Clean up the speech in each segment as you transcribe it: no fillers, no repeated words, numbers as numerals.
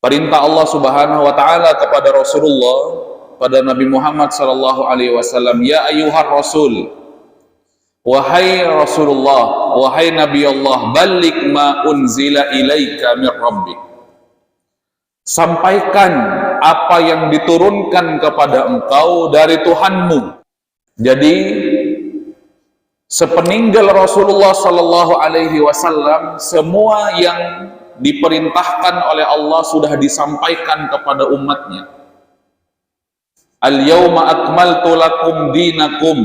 Perintah Allah Subhanahu wa taala kepada Rasulullah, pada Nabi Muhammad sallallahu alaihi wasallam, ya ayyuhar rasul, wahai Rasulullah, wahai Nabi Allah, balligh ma unzila ilaika min rabbik. Sampaikan apa yang diturunkan kepada engkau dari Tuhanmu. Jadi sepeninggal Rasulullah sallallahu alaihi wasallam, semua yang diperintahkan oleh Allah sudah disampaikan kepada umatnya. Al-yawma akmaltu lakum dinakum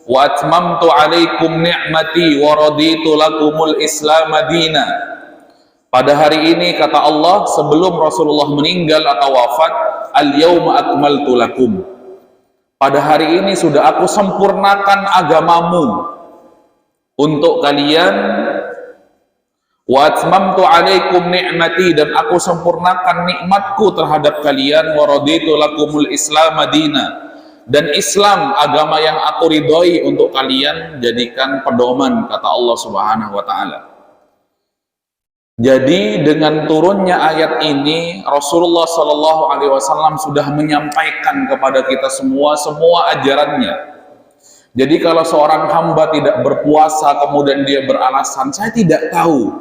wa atmamtu alaikum ni'mati wa raditu lakumul Islam madina. Pada hari ini, kata Allah, sebelum Rasulullah meninggal atau wafat, al-yawma akmaltu lakum, pada hari ini sudah aku sempurnakan agamamu untuk kalian, wa atmamtu alaikum ni'mati, dan aku sempurnakan nikmatku terhadap kalian, wa raditu lakumul Islam madina, dan Islam agama yang aku ridhoi untuk kalian jadikan pedoman, kata Allah Subhanahu wa taala. Jadi dengan turunnya ayat ini, Rasulullah Shallallahu Alaihi Wasallam sudah menyampaikan kepada kita semua ajarannya. Jadi kalau seorang hamba tidak berpuasa kemudian dia beralasan, saya tidak tahu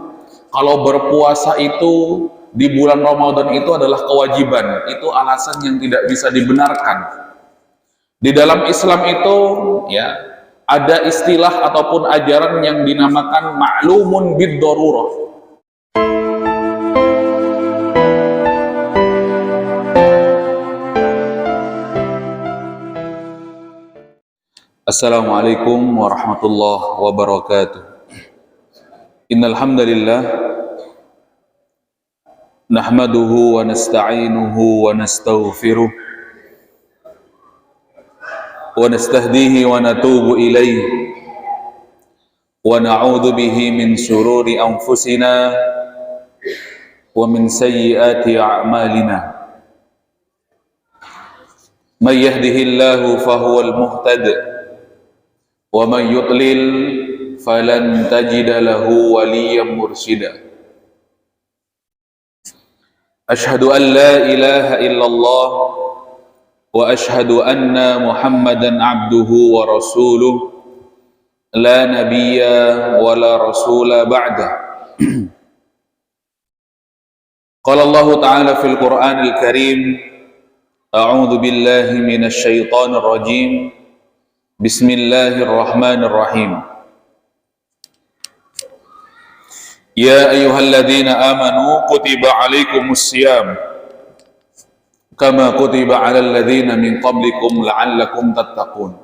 kalau berpuasa itu di bulan Ramadan itu adalah kewajiban, itu alasan yang tidak bisa dibenarkan. Di dalam Islam itu ya ada istilah ataupun ajaran yang dinamakan ma'lumun bid-darurah. Assalamualaikum warahmatullahi wabarakatuh. Innal hamdalillah nahmaduhu wa nasta'inuhu wa nastaghfiruh wa nastahdihi wa natubu ilayhi wa na'udzu bihi min shururi anfusina wa min sayyiati a'malina. May yahdihillahu fahuwal muhtadi wa man yudlil falan tajida lahu waliyyan mursyida. Asyhadu an la ilaha illallah wa asyhadu anna Muhammadan abduhu wa rasuluh la nabiyya wa la rasula ba'da. Qala Allah ta'ala fil Qur'anil Karim, a'udzu billahi minasy syaithanir rajim. Bismillahirrahmanirrahim. Ya ayyuhalladzina amanu kutiba alaikumus syiyam kama kutiba alal ladzina min qablikum la'allakum tattaqun.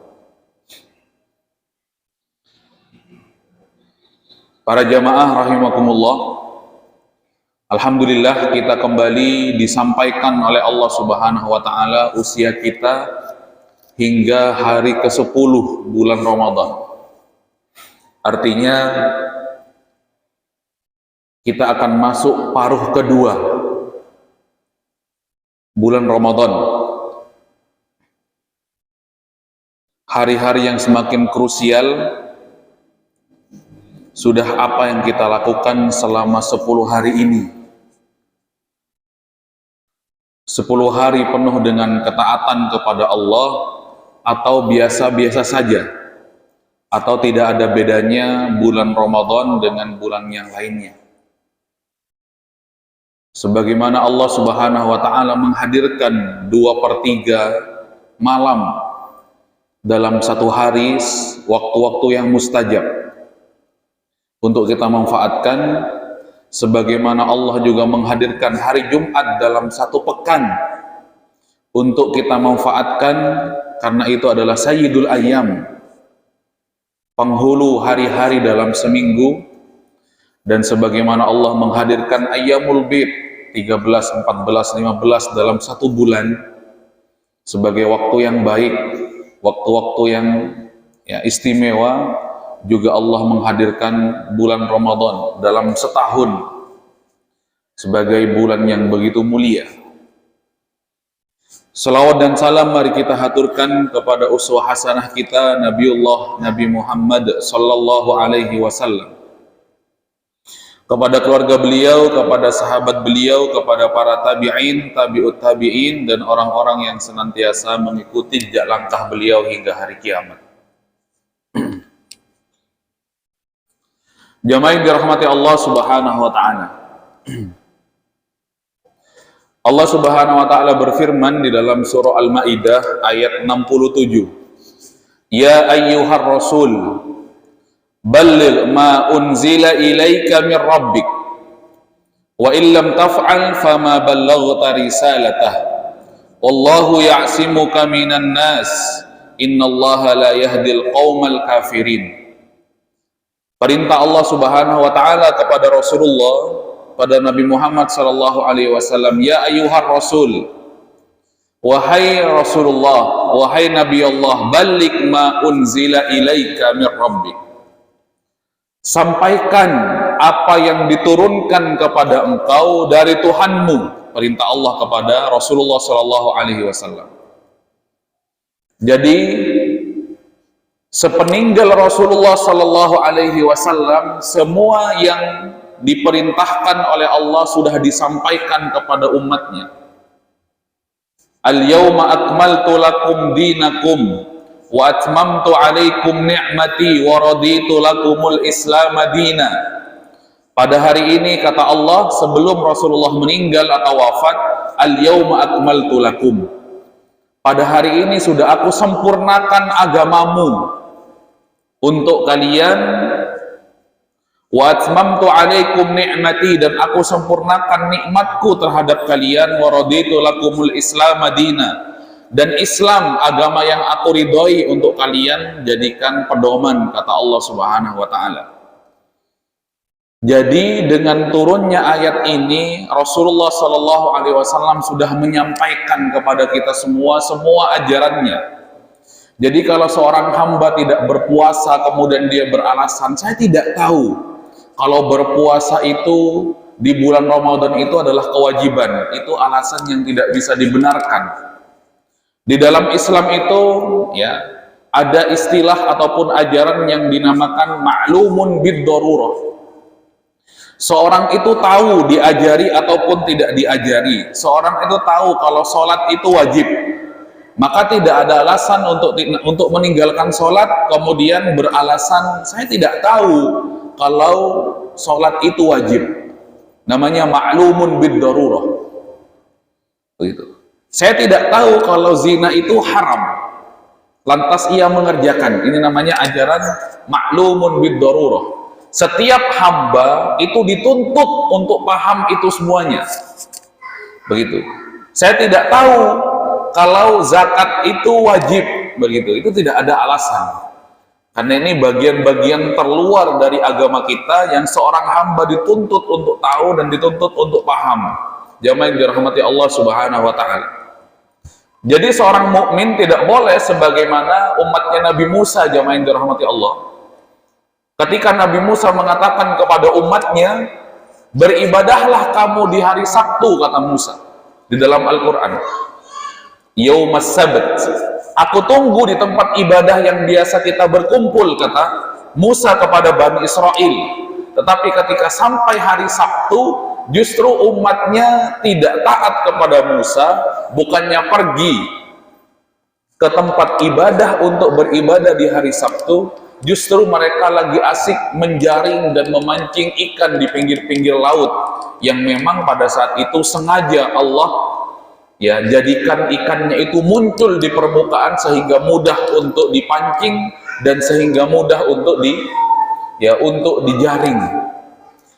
Para jamaah rahimakumullah, alhamdulillah kita kembali disampaikan oleh Allah Subhanahu wa taala usia kita hingga hari ke-10 bulan Ramadan. Artinya kita akan masuk paruh kedua bulan Ramadan. Hari-hari yang semakin krusial. Sudah apa yang kita lakukan selama 10 hari ini? 10 hari penuh dengan ketaatan kepada Allah, atau biasa-biasa saja, atau tidak ada bedanya bulan Ramadan dengan bulan yang lainnya. Sebagaimana Allah Subhanahu wa taala menghadirkan 2/3 malam dalam satu hari, waktu-waktu yang mustajab untuk kita manfaatkan, sebagaimana Allah juga menghadirkan hari Jumat dalam satu pekan untuk kita manfaatkan, karena itu adalah sayyidul ayyam, penghulu hari-hari dalam seminggu. Dan sebagaimana Allah menghadirkan ayyamul bid 13, 14, 15 dalam satu bulan sebagai waktu yang baik, waktu-waktu yang istimewa, juga Allah menghadirkan bulan Ramadan dalam setahun sebagai bulan yang begitu mulia. Salawat dan salam mari kita haturkan kepada uswah hasanah kita, Nabi Muhammad sallallahu alaihi wasallam. kepada keluarga beliau, kepada sahabat beliau, kepada para tabi'in, tabi'ut tabi'in, dan orang-orang yang senantiasa mengikuti jejak langkah beliau hingga hari kiamat. Jamaah yang dirahmati Allah Subhanahu wa taala. Allah Subhanahu wa taala berfirman di dalam surah Al-Maidah ayat 67. Ya ayyuhar rasul balligh ma unzila ilaika min rabbik wa illam taf'al fama ballaghta risalatah wallahu ya'simuka minan nas innallaha la yahdil qaumal kafirin. Perintah Allah Subhanahu wa taala kepada Rasulullah, pada Nabi Muhammad sallallahu alaihi wasallam, ya ayyuhar rasul, wahai Rasulullah, wahai Nabi Allah, balligh ma unzila ilaika min rabbik. Sampaikan apa yang diturunkan kepada engkau dari Tuhanmu. Perintah Allah kepada Rasulullah sallallahu alaihi wasallam. Jadi sepeninggal Rasulullah sallallahu alaihi wasallam, semua yang diperintahkan oleh Allah sudah disampaikan kepada umatnya. Al-yawma akmaltu lakum dinakum wa atmamtu alaikum ni'mati wa raditu lakumul Islam madina. Pada hari ini, kata Allah, sebelum Rasulullah meninggal atau wafat, al-yawma akmaltu lakum. Pada hari ini sudah aku sempurnakan agamamu untuk kalian, wa atmamtu alaikum ni'mati, dan aku sempurnakan nikmatku terhadap kalian, wa raditu lakumul Islam madina, dan Islam agama yang aku ridhoi untuk kalian jadikan pedoman, kata Allah Subhanahu wa taala. Jadi dengan turunnya ayat ini, Rasulullah sallallahu alaihi wasallam sudah menyampaikan kepada kita semua ajarannya. Jadi kalau seorang hamba tidak berpuasa kemudian dia beralasan, saya tidak tahu kalau berpuasa itu di bulan Ramadan itu adalah kewajiban, itu alasan yang tidak bisa dibenarkan. Di dalam Islam itu ya ada istilah ataupun ajaran yang dinamakan ma'lumun bid-darurah. Seorang itu tahu diajari ataupun tidak diajari. Seorang itu tahu kalau sholat itu wajib, maka tidak ada alasan untuk meninggalkan sholat kemudian beralasan saya tidak tahu kalau sholat itu wajib. Namanya ma'lumun bid-darurah. Begitu. Saya tidak tahu kalau zina itu haram, lantas ia mengerjakan. Ini namanya ajaran ma'lumun bid-darurah. Setiap hamba itu dituntut untuk paham itu semuanya. Begitu. Saya tidak tahu kalau zakat itu wajib, begitu. Itu tidak ada alasan. Karena ini bagian-bagian terluar dari agama kita yang seorang hamba dituntut untuk tahu dan dituntut untuk paham. Jamaah yang dirahmati Allah Subhanahu wa taala. Jadi seorang mukmin tidak boleh sebagaimana umatnya Nabi Musa, jamaah yang dirahmati Allah. Ketika Nabi Musa mengatakan kepada umatnya, beribadahlah kamu di hari Sabtu, kata Musa di dalam Al-Quran. Yaumas Sabt, aku tunggu di tempat ibadah yang biasa kita berkumpul, kata Musa kepada Bani Israel. Tetapi ketika sampai hari Sabtu, justru umatnya tidak taat kepada Musa, bukannya pergi ke tempat ibadah untuk beribadah di hari Sabtu, justru mereka lagi asik menjaring dan memancing ikan di pinggir-pinggir laut yang memang pada saat itu sengaja Allah ya jadikan ikannya itu muncul di permukaan sehingga mudah untuk dipancing dan sehingga mudah untuk dijaring.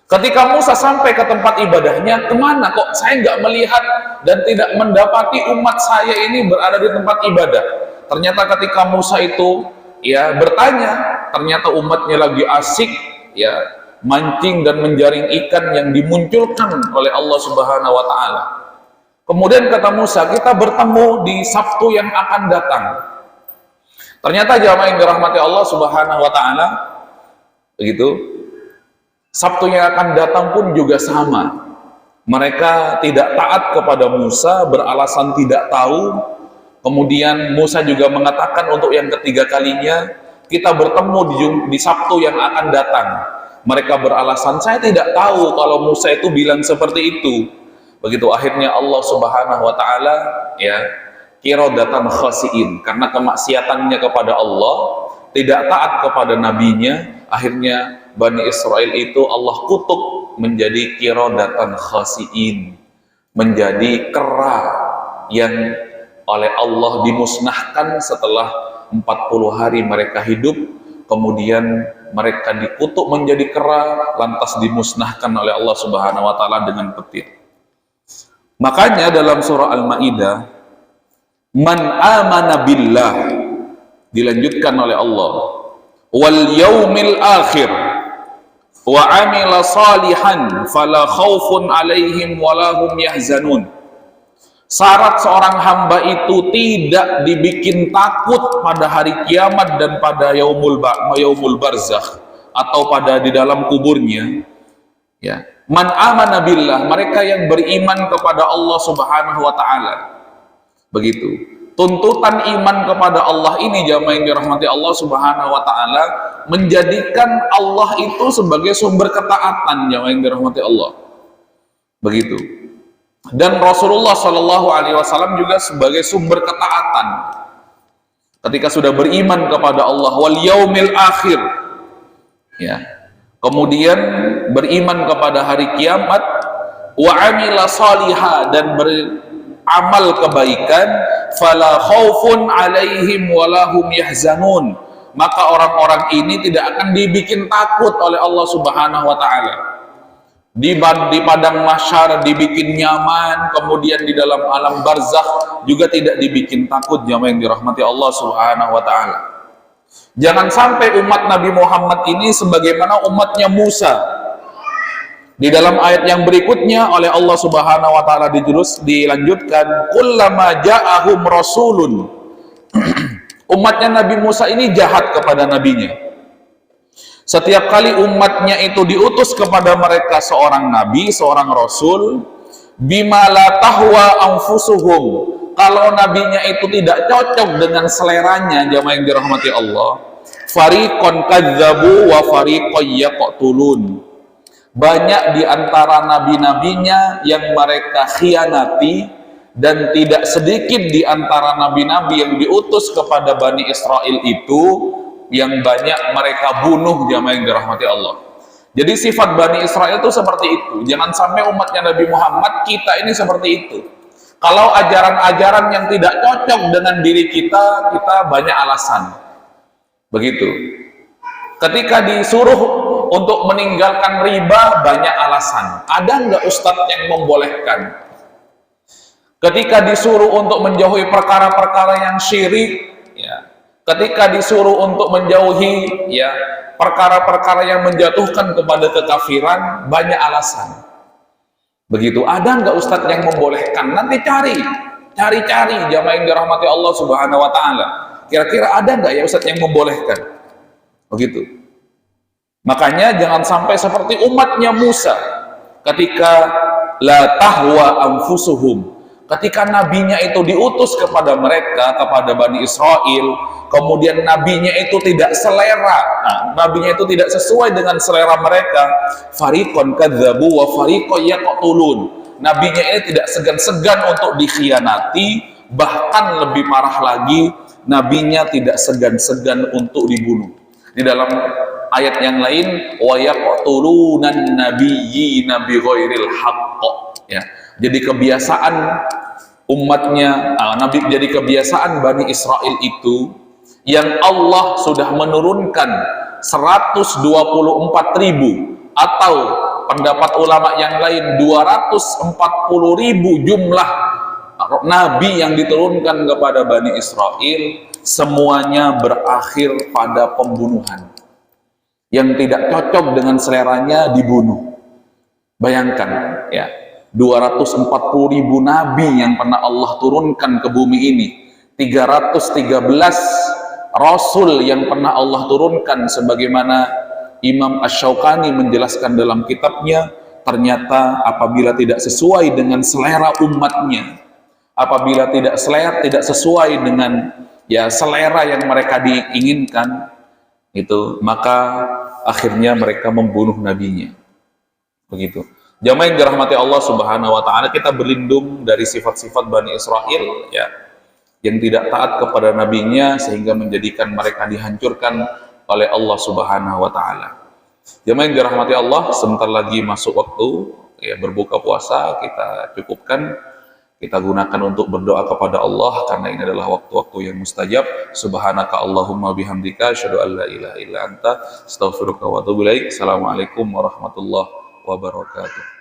Ketika Musa sampai ke tempat ibadahnya, kemana kok saya nggak melihat dan tidak mendapati umat saya ini berada di tempat ibadah. Ternyata ketika Musa itu ya bertanya, ternyata umatnya lagi asik ya mancing dan menjaring ikan yang dimunculkan oleh Allah Subhanahu wa taala. Kemudian kata Musa, kita bertemu di Sabtu yang akan datang. Ternyata jamaah yang dirahmati Allah Subhanahu wa taala, begitu. Sabtu yang akan datang pun juga sama. Mereka tidak taat kepada Musa, beralasan tidak tahu. Kemudian Musa juga mengatakan untuk yang ketiga kalinya, kita bertemu di Sabtu yang akan datang. Mereka beralasan, saya tidak tahu kalau Musa itu bilang seperti itu. Begitu akhirnya Allah Subhanahu wa taala ya qiradatan khasiin, karena kemaksiatannya kepada Allah, tidak taat kepada nabinya, akhirnya Bani Israel itu Allah kutuk menjadi qiradatan khasiin, menjadi kera yang oleh Allah dimusnahkan setelah 40 hari mereka hidup, kemudian mereka dikutuk menjadi kera, lantas dimusnahkan oleh Allah Subhanahu wa taala dengan petir. Makanya dalam surah Al-Maidah, man amana billah, dilanjutkan oleh Allah, wal yaumil akhir wa amila salihan fala khaufun alaihim walahum yahzanun. Syarat seorang hamba itu tidak dibikin takut pada hari kiamat dan pada yaumul barzakh, atau pada di dalam kuburnya. Ya, man amana billah, mereka yang beriman kepada Allah Subhanahu wa taala. Begitu. Tuntutan iman kepada Allah ini, jamaah yang dirahmati Allah Subhanahu wa taala, menjadikan Allah itu sebagai sumber ketaatan, jamaah yang dirahmati Allah. Begitu. Dan Rasulullah Shallallahu Alaihi Wasallam juga sebagai sumber ketaatan ketika sudah beriman kepada Allah wal yaumil akhir, ya, kemudian beriman kepada hari kiamat, wa amila salihah, dan beramal kebaikan, fala khaufun alaihim walahum yahzanun, maka orang-orang ini tidak akan dibikin takut oleh Allah Subhanahu wa taala. Di padang mahsyar dibikin nyaman, kemudian di dalam alam barzakh juga tidak dibikin takut, jamaah yang dirahmati Allah Subhanahu wa taala. Jangan sampai umat Nabi Muhammad ini sebagaimana umatnya Musa. Di dalam ayat yang berikutnya oleh Allah Subhanahu wa taala dilanjutkan, kullama ja'ahum rasulun. Umatnya Nabi Musa ini jahat kepada nabinya. Setiap kali umatnya itu diutus kepada mereka seorang nabi, seorang rasul, bima la tahwa anfusuhum, kalau nabinya itu tidak cocok dengan seleranya, jamaah yang dirahmati Allah, fariqon kadzabu wa fariqon yaqtulun, banyak di antara nabi-nabinya yang mereka khianati, dan tidak sedikit di antara nabi-nabi yang diutus kepada Bani Israel itu yang banyak mereka bunuh, jamaah yang dirahmati Allah. Jadi sifat Bani Israel itu seperti itu. Jangan sampai umatnya Nabi Muhammad, kita ini seperti itu. Kalau ajaran-ajaran yang tidak cocok dengan diri kita, kita banyak alasan. Begitu. Ketika disuruh untuk meninggalkan riba, banyak alasan. Ada nggak ustadz yang membolehkan? Ketika disuruh untuk menjauhi perkara-perkara yang syirik, ya, ketika disuruh untuk menjauhi ya perkara-perkara yang menjatuhkan kepada kekafiran, banyak alasan. Begitu. Ada nggak ustadz yang membolehkan? Nanti cari jamaah yang dirahmati Allah Subhanahu wa taala. Kira-kira ada nggak ya ustadz yang membolehkan? Begitu. Makanya jangan sampai seperti umatnya Musa ketika la tahwa anfusuhum, ketika nabinya itu diutus kepada mereka, kepada Bani Israel, kemudian nabinya itu tidak selera, nabinya itu tidak sesuai dengan selera mereka, fariqon kadzabu wa fariqon yaqtulun, nabinya ini tidak segan-segan untuk dikhianati, bahkan lebih parah lagi, nabinya tidak segan-segan untuk dibunuh. Di dalam ayat yang lain, wa yaqtulunan nabiyyina bighairil haqq, ya. Jadi kebiasaan umatnya, jadi kebiasaan Bani Israel itu, yang Allah sudah menurunkan 124.000, atau pendapat ulama yang lain 240.000 jumlah nabi yang diturunkan kepada Bani Israel, semuanya berakhir pada pembunuhan. Yang tidak cocok dengan seleranya dibunuh. Bayangkan, ya. 240.000 nabi yang pernah Allah turunkan ke bumi ini, 313 rasul yang pernah Allah turunkan, sebagaimana Imam Asy-Syaukani menjelaskan dalam kitabnya, ternyata apabila tidak sesuai dengan selera umatnya, apabila tidak sesuai dengan ya selera yang mereka diinginkan, itu maka akhirnya mereka membunuh nabinya. Begitu. Jamaah yang dirahmati Allah Subhanahu wa taala, kita berlindung dari sifat-sifat Bani Israel ya, yang tidak taat kepada nabinya sehingga menjadikan mereka dihancurkan oleh Allah Subhanahu wa taala. Jamaah yang dirahmati Allah, sebentar lagi masuk waktu ya berbuka puasa, kita cukupkan, kita gunakan untuk berdoa kepada Allah karena ini adalah waktu-waktu yang mustajab. Subhanaka Allahumma bihamdika asyhadu an la ilaha illa anta astaghfiruka wa atubu ilaik. Assalamualaikum warahmatullahi wabarakatuh.